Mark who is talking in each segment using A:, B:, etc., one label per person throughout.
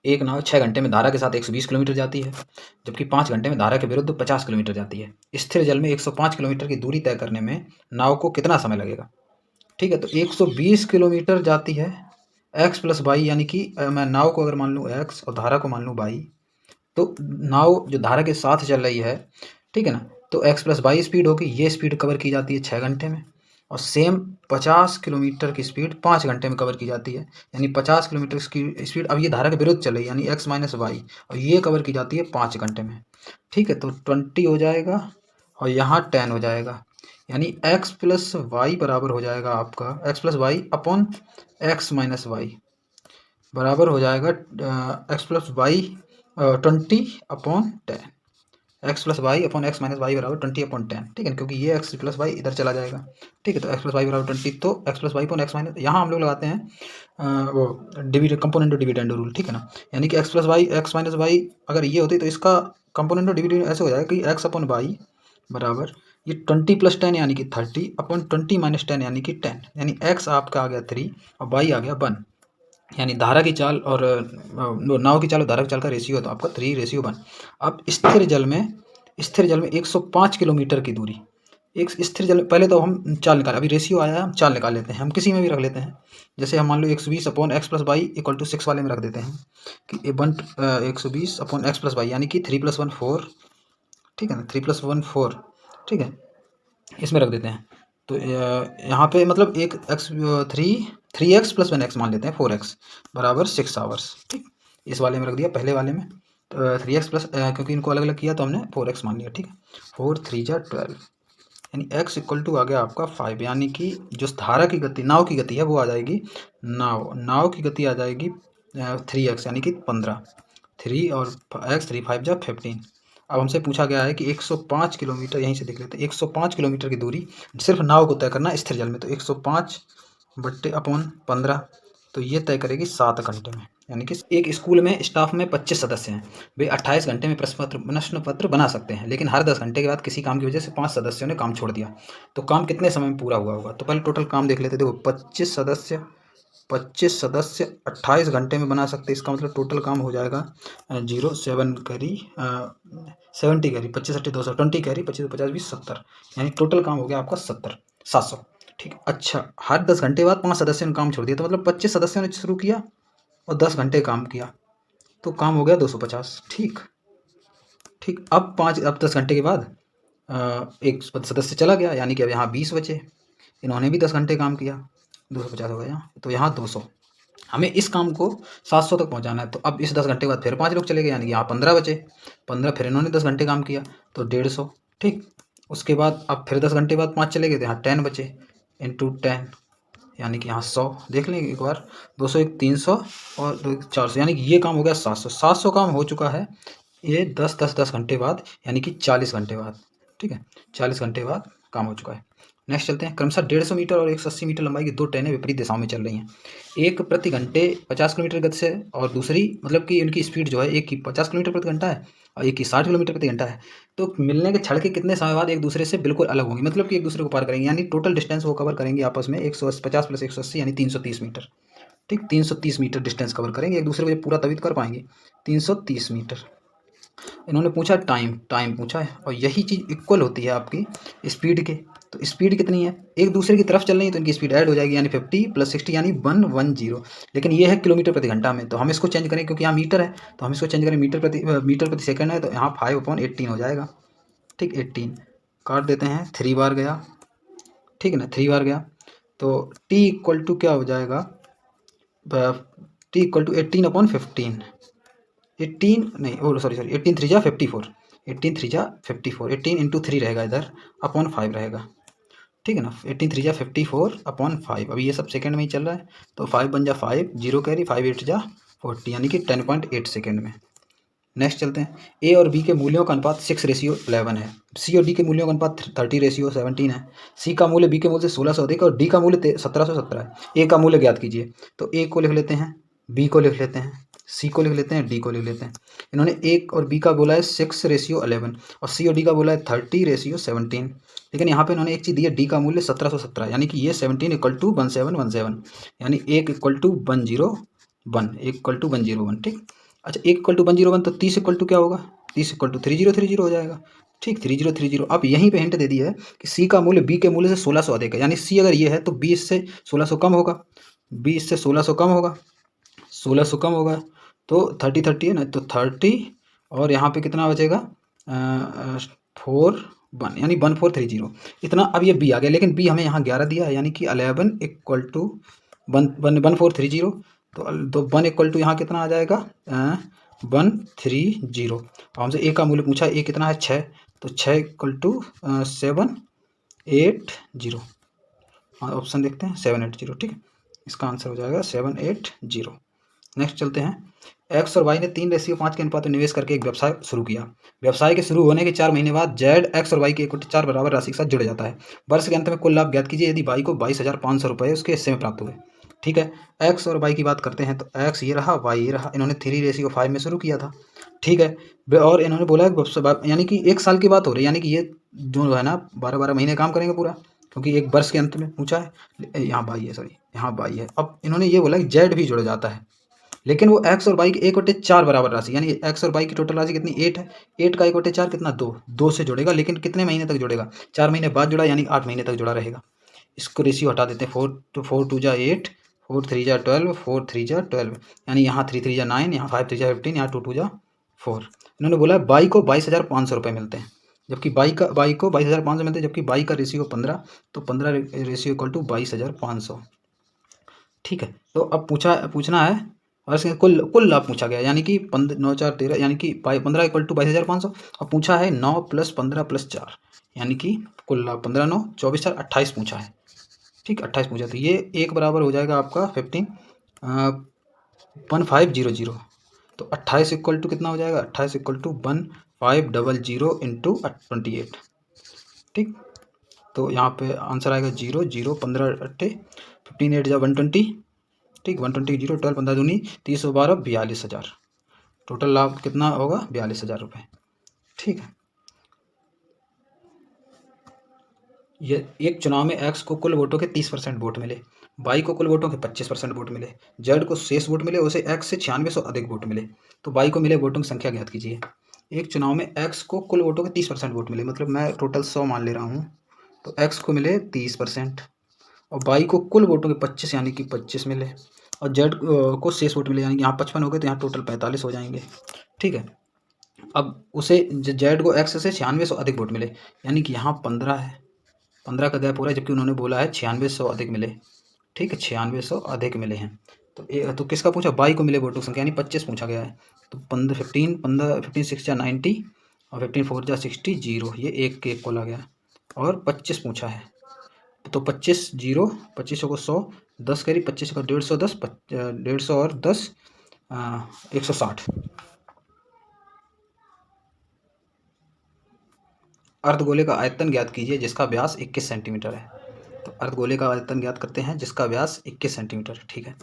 A: एक नाव 6 घंटे में धारा के साथ 120 किलोमीटर जाती है, जबकि 5 घंटे में धारा के विरुद्ध 50 किलोमीटर जाती है। स्थिर जल में 105 किलोमीटर की दूरी तय करने में नाव को कितना समय लगेगा? ठीक है, तो 120 किलोमीटर जाती है, एक्स प्लस वाई, यानी कि मैं नाव को अगर मान लूँ एक्स और धारा को मान लूँ वाई, तो नाव जो धारा के साथ चल रही है, ठीक है ना, तो एक्स प्लस वाई स्पीड होगी, ये स्पीड कवर की जाती है 6 घंटे में, और सेम 50 किलोमीटर की स्पीड 5 घंटे में कवर की जाती है, यानी 50 किलोमीटर की स्पीड अब ये धारा के विरुद्ध चल रही है, यानी एक्स माइनस वाई, और ये कवर की जाती है 5 घंटे में। ठीक है, तो 20 हो जाएगा और यहाँ 10 हो जाएगा, यानी एक्स प्लस वाई बराबर हो जाएगा आपका x plus y upon x minus y बराबर हो जाएगा x plus y 20/10, x plus y upon x minus y बराबर 20/10। ठीक है, क्योंकि ये एक्स प्लस वाई इधर चला जाएगा। ठीक है, तो एक्स प्लस वाई बराबर 20, तो x plus y upon x minus, यहाँ हम लोग लगाते हैं वो डिविडेंड कंपोनेंट डिविडेंड रूल। ठीक है ना, यानी कि x plus y x minus y अगर ये होती तो इसका कंपोनेंट डिविडेंड ऐसे हो जाएगा कि एक्स अपॉन वाई बराबर ये 20+10 यानी कि 30/20 - 10 यानी कि 10, यानी एक्स आपका आ गया 3 और वाई आ गया 1, यानी धारा की चाल और नाव की चाल और धारा की चाल का रेशियो है, तो आपका 3:1। अब स्थिर जल में 105 किलोमीटर की दूरी, एक स्थिर जल, पहले तो हम चाल निकाल, अभी रेशियो आया है, हम चाल निकाल लेते हैं, हम किसी में भी रख लेते हैं, जैसे हम मान लो 120/x+y = 6 वाले में रख देते हैं कि 120/x+y यानी कि 3 + 1 4। ठीक है ना, 3 + 1 4। ठीक है, इसमें रख देते हैं, तो यहाँ पे मतलब एक एक्स 3x+1x मान लेते हैं 4x बराबर 6 आवर्स। ठीक, इस वाले में रख दिया, पहले वाले में तो 3x प्लस, क्योंकि इनको अलग अलग किया तो हमने 4x मान लिया। ठीक है, 4 3 जा 12, यानी x = आ गया आपका 5, यानी कि जो धारा की गति नाव की गति है वो आ जाएगी, नाव की गति आ जाएगी 3x यानी कि 15, 3 और x 3 5 जा 15। अब हमसे पूछा गया है कि 105 किलोमीटर, यहीं से देख लेते हैं, 105 किलोमीटर की दूरी सिर्फ नाव को तय करना है स्थिर जल में, तो 105/15, तो ये तय करेगी 7 घंटे में। यानी कि एक स्कूल में स्टाफ में 25 सदस्य हैं, वे 28 घंटे में प्रश्न पत्र बना सकते हैं, लेकिन हर 10 घंटे के बाद किसी काम की वजह से 5 सदस्यों ने काम छोड़ दिया, तो काम कितने समय में पूरा हुआ होगा? तो पहले टोटल काम देख लेते हैं। देखो 25 सदस्य 28 घंटे में बना सकते, इसका मतलब टोटल काम हो जाएगा 0 7 करी 70 करी 25 8 200 20 करी 25 50 20 70, यानी टोटल काम हो गया आपका 700। ठीक, अच्छा, हर 10 घंटे बाद 5 सदस्यों ने काम छोड़ दिया, तो मतलब 25 सदस्यों ने शुरू किया और 10 घंटे काम किया, तो काम हो गया 250। ठीक ठीक, अब 10 घंटे के बाद एक सदस्य चला गया, यानी कि अब यहाँ 20 बचे, इन्होंने भी 10 घंटे काम किया, 250 हो गया, तो यहाँ 200। हमें इस काम को 700 तक पहुँचाना है, तो अब इस 10 घंटे के बाद फिर 5 लोग चले गए, यानी कि यहाँ 15 बचे, 15, फिर इन्होंने 10 घंटे काम किया तो 150। ठीक, उसके बाद अब फिर 10 घंटे बाद 5 चले गए, तो यहाँ 10 बचे, इंटू 10, यानी कि यहाँ 100, देख लें एक बार, 200 1 300 और 2 400, यानी कि ये काम हो गया 700 काम हो चुका है ये 10 घंटे बाद, यानी कि 40 घंटे बाद। ठीक है, 40 घंटे बाद काम हो चुका है। नेक्स्ट चलते हैं, क्रमशः 150 मीटर और 180 मीटर लंबाई की 2 ट्रेनें विपरीत दिशाओं में चल रही हैं, एक प्रति घंटे 50 किलोमीटर गति से और दूसरी, मतलब कि उनकी स्पीड जो है, एक की 50 किलोमीटर प्रति घंटा है और एक की 60 किलोमीटर प्रति घंटा है, तो मिलने के क्षण के कितने समय बाद एक दूसरे से बिल्कुल अलग होंगी, मतलब कि एक दूसरे को पार करेंगे, यानी टोटल डिस्टेंस वो कवर करेंगे आपस में 150 + 180 यानी 330 मीटर। ठीक, 330 मीटर डिस्टेंस कवर करेंगे एक दूसरे को, पूरा तभी तो कर पाएंगे 330 मीटर। इन्होंने पूछा टाइम पूछा है, और यही चीज़ इक्वल होती है आपकी स्पीड के, तो स्पीड कितनी है, एक दूसरे की तरफ चल रही है तो इनकी स्पीड ऐड हो जाएगी, यानी 50 + 60 यानी 110, लेकिन ये है किलोमीटर प्रति घंटा में, तो हम इसको चेंज करें, क्योंकि यहाँ मीटर है तो हम इसको चेंज करें मीटर प्रति सेकंड है, तो यहाँ 5/18 हो जाएगा। ठीक, 18 काट देते हैं, 3 बार गया। ठीक है ना, 3 बार गया, तो t क्या हो जाएगा, t = 18/15, 18 नहीं, ओ सॉरी 18 3 जा 54, 18 3 जा 54, 18 × 3 रहेगा इधर, अपॉन 5 रहेगा। ठीक है ना, 18 3 जा 54/5, अभी ये सब सेकंड में ही चल रहा है, तो 5 1 जा 5, 0 कैरी, 5 8 जा 40, यानी कि 10.8 सेकेंड में। नेक्स्ट चलते हैं, ए और बी के मूल्यों का अनुपात 6:11 है, सी और डी के मूल्यों का अनुपात 30:17 है, सी का मूल्य बी के मूल्य से 16 से अधिक और डी का मूल्य 1717 है, ए का मूल्य ज्ञात कीजिए। तो ए को लिख लेते हैं, बी को लिख लेते हैं, सी को लिख लेते हैं, डी को लिख लेते हैं। इन्होंने ए और बी का बोला है 6:11 और सी और डी का बोला है 30:17, लेकिन यहाँ पे इन्होंने एक चीज़ दी है, डी का मूल्य 1717, यानी कि ये 17 = 1717, यानी 1 = 101, 1 = 101। ठीक, अच्छा 1 = 101 तो 30 क्या होगा, 30 = 3030 हो जाएगा। ठीक 3030। अब यहीं पे हिंट दे दिया है कि सी का मूल्य बी के मूल्य से 1600 अधिक है, यानी सी अगर ये है तो बी इससे 1600 कम होगा, बी इससे 1600 कम होगा, 1600 कम होगा तो 30 30 है ना, तो 30 और यहाँ पे कितना बचेगा 4 1 यानी 1430 इतना। अब ये बी आ गया, लेकिन बी हमें यहाँ 11 दिया है, यानी कि 11 = 1430। तो 1 = यहाँ कितना आ जाएगा 130। और हमसे ए का मूल्य पूछा, ए कितना है 6, तो 6 = 780। हाँ ऑप्शन देखते हैं 780, ठीक है, इसका आंसर हो जाएगा 780। नेक्स्ट चलते हैं। एक्स और वाई ने 3:5 के अनुपात में निवेश करके एक व्यवसाय शुरू किया। व्यवसाय के शुरू होने के 4 महीने बाद जेड एक्स और वाई की इक्विटी 4 बराबर राशि के साथ जुड़ जाता है। वर्ष के अंत में कुल लाभ ज्ञात कीजिए यदि वाई को 22,500 रुपये उसके हिस्से में प्राप्त हुए। ठीक है, एक्स और वाई की बात करते हैं तो एक्स ये रहा, वाई ये रहा। इन्होंने 3:5 में शुरू किया था। ठीक है, और इन्होंने बोला यानी कि 1 साल की बात हो रही है, यानी कि ये जो है ना 12-12 महीने काम करेंगे पूरा, क्योंकि एक वर्ष के अंत में पूछा है। यहाँ बाई है, सॉरी यहाँ बाई है। अब इन्होंने ये बोला कि जेड भी जुड़ जाता है, लेकिन वो एक्स और वाई की 1/4 बराबर राशि, यानी एक्स और वाई की टोटल राशि कितनी 8 है, 8 का 1/4 कितना 2, 2 से जुड़ेगा, लेकिन कितने महीने तक जुड़ेगा 4 महीने बाद जुड़ा, यानी 8 महीने तक जुड़ा रहेगा। इसको रेशियो हटा देते हैं, 4 2 जा 8, 4 3 जा 12, 4 3 जा 12, यानी यहाँ 3 3 जा 9, यहाँ 5 3 जा 15, यहाँ 2 2 जा 4। इन्होंने बोला बाई को 22,500 रुपये मिलते हैं, जबकि बाई को 22,500 मिलते हैं, जबकि बाई का रेशियो 15, तो 15 रेशियो इक्वल टू 22,500। ठीक है, तो अब पूछना है और इसके कुल लाभ पूछा गया, यानी कि 9 4 13, यानी कि 15 = 22,500। अब पूछा है 9 + 15 + 4, यानी कि कुल लाभ 15 9 24 4 28 पूछा है। ठीक 28 पूछा, तो ये एक बराबर हो जाएगा आपका 1500। तो 28 = कितना हो जाएगा, 28 = 1500 इंटू 28। ठीक, तो यहाँ पे आंसर आएगा 0 0 15 8 15 8 जा 120। ठीक 120 0 12 15 दूनी 312 42,000। टोटल लाभ कितना होगा 42,000 रुपये। ठीक है, ये एक चुनाव में एक्स को कुल वोटों के 30% वोट मिले, वाई को कुल वोटों के 25% वोट मिले, जेड को शेष वोट मिले, उसे एक्स से 9600 अधिक वोट मिले, तो वाई को मिले वोटों की संख्या ज्ञात कीजिए। एक चुनाव में एक्स को कुल वोटों के 30% वोट मिले, मतलब मैं टोटल 100 मान ले रहा हूँ, तो एक्स को मिले 30%, और वाई को कुल वोटों के 25 यानी कि 25 मिले, और जेड को शेष वोट मिले, यानी कि यहाँ 55 हो गए, तो यहाँ टोटल 45 हो जाएंगे। ठीक है, अब उसे जेड को एक्स से 9600 अधिक वोट मिले, यानी कि यहाँ 15 है, 15 का गैप हो रहा है, जबकि उन्होंने बोला है 9600 अधिक मिले। ठीक है, 9600 अधिक मिले हैं, तो किसका पूछा, वाई को मिले वोटों की संख्या, यानी 25 पूछा गया है। तो 15 6 जा 90 और 15 4 जा 60 0, ये एक के एक को ला गया, और 25 पूछा है, तो 25 0, 25 को 100 10 करी, 25 का 150 10 150 और 10 160। अर्धगोले का आयतन ज्ञात कीजिए जिसका व्यास 21 सेंटीमीटर है। तो अर्धगोले का आयतन ज्ञात करते हैं जिसका व्यास 21 सेंटीमीटर है। ठीक है,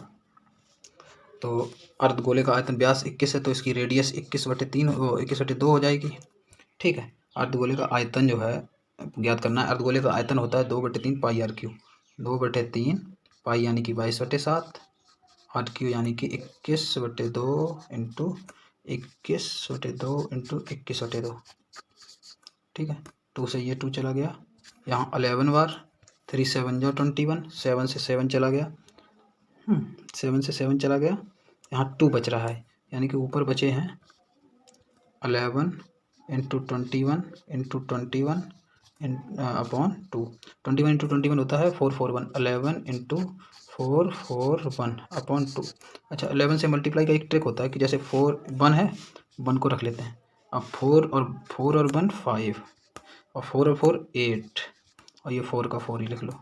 A: तो अर्धगोले का आयतन व्यास 21 है, तो इसकी रेडियस 21/3 21/2 हो जाएगी। ठीक है, अर्धगोले का आयतन जो है ज्ञात करना है। अर्धगोले का आयतन होता है 2/3 πr3, 2/3 पाई यानी कि 22/7, r³ यानी कि 21/2 इंटू 21/2 इंटू 21/2। ठीक है, 2 से ये 2 चला गया, यहाँ 11 बार, 3 7 जा 21, 7 से 7 चला गया, 7 से 7 चला गया, यहाँ 2 बच रहा है, यानी कि ऊपर बचे हैं 11 इंटू 21 इंटू 21 अपॉन 2। 21 इंटू 21 होता है 441, 11 इंटू 441 अपॉन 2। अच्छा, 11 से मल्टीप्लाई का एक ट्रिक होता है कि जैसे 4 1 है, 1 को रख लेते हैं, अब 4 और 1 5, और 4 और 4 8, और ये 4 का 4 ही लिख लो,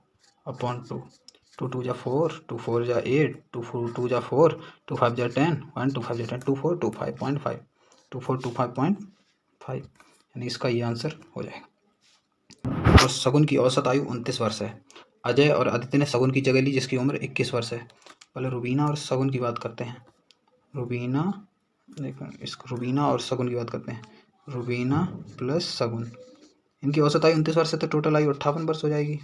A: अपॉन 2। 2 2 जा 4, 2 4 जा 8, 2 4 2 जा 4, 2 5 जा 10, 1 2 5 जा 10, 2 4 2 5.5, 2 4 2 5.5, यानी इसका ये आंसर हो जाएगा। तो शगुन की औसत आयु 29 वर्ष है। अजय और आदित्य ने शगुन की जगह ली जिसकी उम्र 21 वर्ष है। पहले रुबीना और शगुन की बात करते हैं। रुबीना और शगुन की बात करते हैं। रुबीना प्लस शगुन, इनकी औसत आयु 29 वर्ष है, तो टोटल आयु 58 वर्ष हो जाएगी।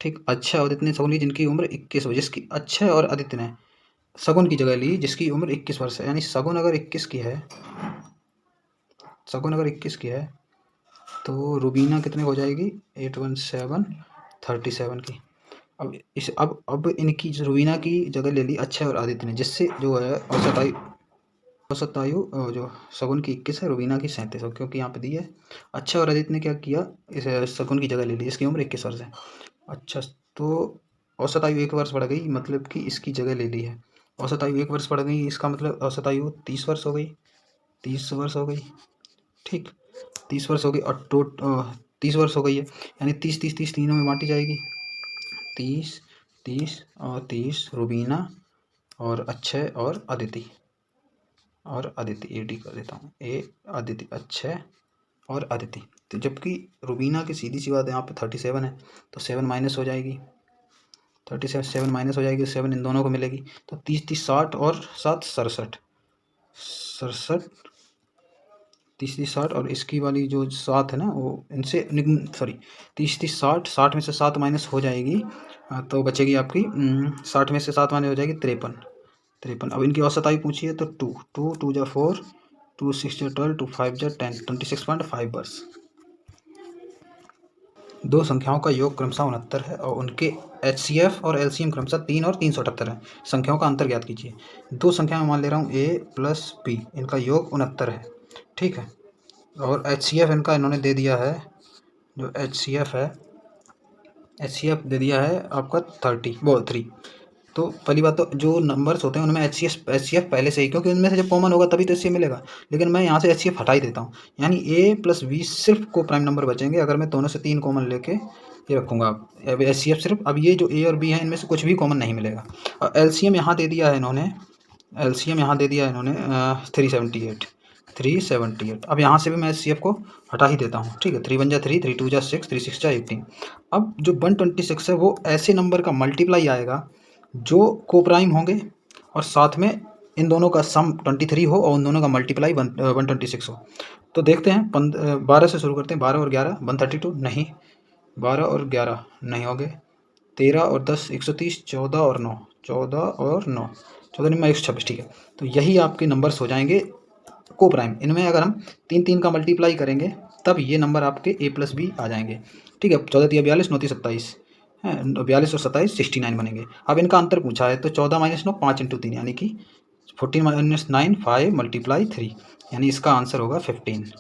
A: ठीक, अक्षय और आदित्य ने शगुन ली जिनकी उम्र 21 हो, जिसकी अक्षय और आदित्य ने सगुन की जगह ली जिसकी उम्र 21 वर्ष है, यानी सगुन अगर 21 की है, सगुन अगर 21 की है तो रुबीना कितने हो जाएगी, 817 37 की। अब इनकी रुबीना की जगह ले ली अक्षय और आदित्य ने, जिससे जो है औसत आयु जो सगुन की 21 है, रुबीना की 37 है, क्योंकि यहाँ पे दी है। अक्षय और आदित्य ने क्या किया, इस सगुन की जगह ले ली, इसकी उम्र 21 वर्ष है। अच्छा, तो औसत आयु 1 वर्ष बढ़ गई, मतलब कि इसकी जगह ले ली है। औसत आयु 1 वर्ष बढ़ गई, इसका मतलब औसत आयु 30 वर्ष हो गई, 30 वर्ष हो गई, ठीक, 30 वर्ष हो गई। और 30 वर्ष हो गई है, यानी 30 30 30 तीनों में बांटी जाएगी, 30 30 और 30 रुबीना और अक्षय और अदिति, और अदिति AD कर देता हूँ, अदिति, अक्षय और अदिति। तो जबकि रुबीना की सीधी सी बात यहाँ पे 37 है, तो 7 माइनस हो जाएगी, 37 7 माइनस हो जाएगी, 7 इन दोनों को मिलेगी, तो 30 30 60 और 7 67, 30 30 60 और इसकी वाली जो 7 है ना, वो इनसे सॉरी 30 30 60, 60 में से 7 माइनस हो जाएगी, तो बचेगी आपकी 60 में से 7 माइनस हो जाएगी 53। अब इनकी औसत आयु पूछी है तो 2 2 जा 4, 2 6 जा 12, 2 5 जा 10, 26.5 वर्ष। दो संख्याओं का योग क्रमशः 69 है और उनके HCF और LCM क्रमशः 3 और 378 है। संख्याओं का अंतर ज्ञात कीजिए। दो संख्या में मान ले रहा हूँ A प्लस B, इनका योग 69 है, ठीक है। और HCF इनका इन्होंने दे दिया है, जो HCF है, HCF दे दिया है आपका 3। तो पहली बात तो जो नंबर्स होते हैं उनमें HCF पहले से ही, क्योंकि उनमें से जब कॉमन होगा तभी तो HCF मिलेगा, लेकिन मैं यहाँ से HCF हटा ही देता हूँ, यानी A प्लस B सिर्फ को प्राइम नंबर बचेंगे अगर मैं दोनों से 3 कॉमन लेके ये रखूँगा। अब HCF सिर्फ, अब ये जो A और B है इनमें से कुछ भी कॉमन नहीं मिलेगा। और LCM यहाँ दे दिया है इन्होंने, LCM यहाँ दे दिया है इन्होंने 378। अब यहाँ से भी मैं HCF को हटा ही देता हूँ, ठीक है। 3 1 जा 3, 3 2 जा 6, 3 6 जा 18। अब जो 126 है वो ऐसे नंबर का मल्टीप्लाई आएगा जो कोप्राइम होंगे और साथ में इन दोनों का सम 23 हो और उन दोनों का मल्टीप्लाई 126 हो। तो देखते हैं 12 से शुरू करते हैं। 12 और 11 132 नहीं, 12 और 11 नहीं हो गए, 13 और 10 130, 14 और 9 14 में 126, ठीक है। तो यही आपके नंबर्स हो जाएंगे को प्राइम। इनमें अगर हम 3 3 का मल्टीप्लाई करेंगे तब ये नंबर आपके A प्लस B आ जाएंगे, ठीक है। 14 3 42, 9 3 27 है, 42 और 27 69 बनेंगे। अब इनका अंतर पूछा है तो 14 माइनस 9 5 इंटू 3, यानी कि 14 माइनस 9 5 मल्टीप्लाई 3, यानी इसका आंसर होगा 15।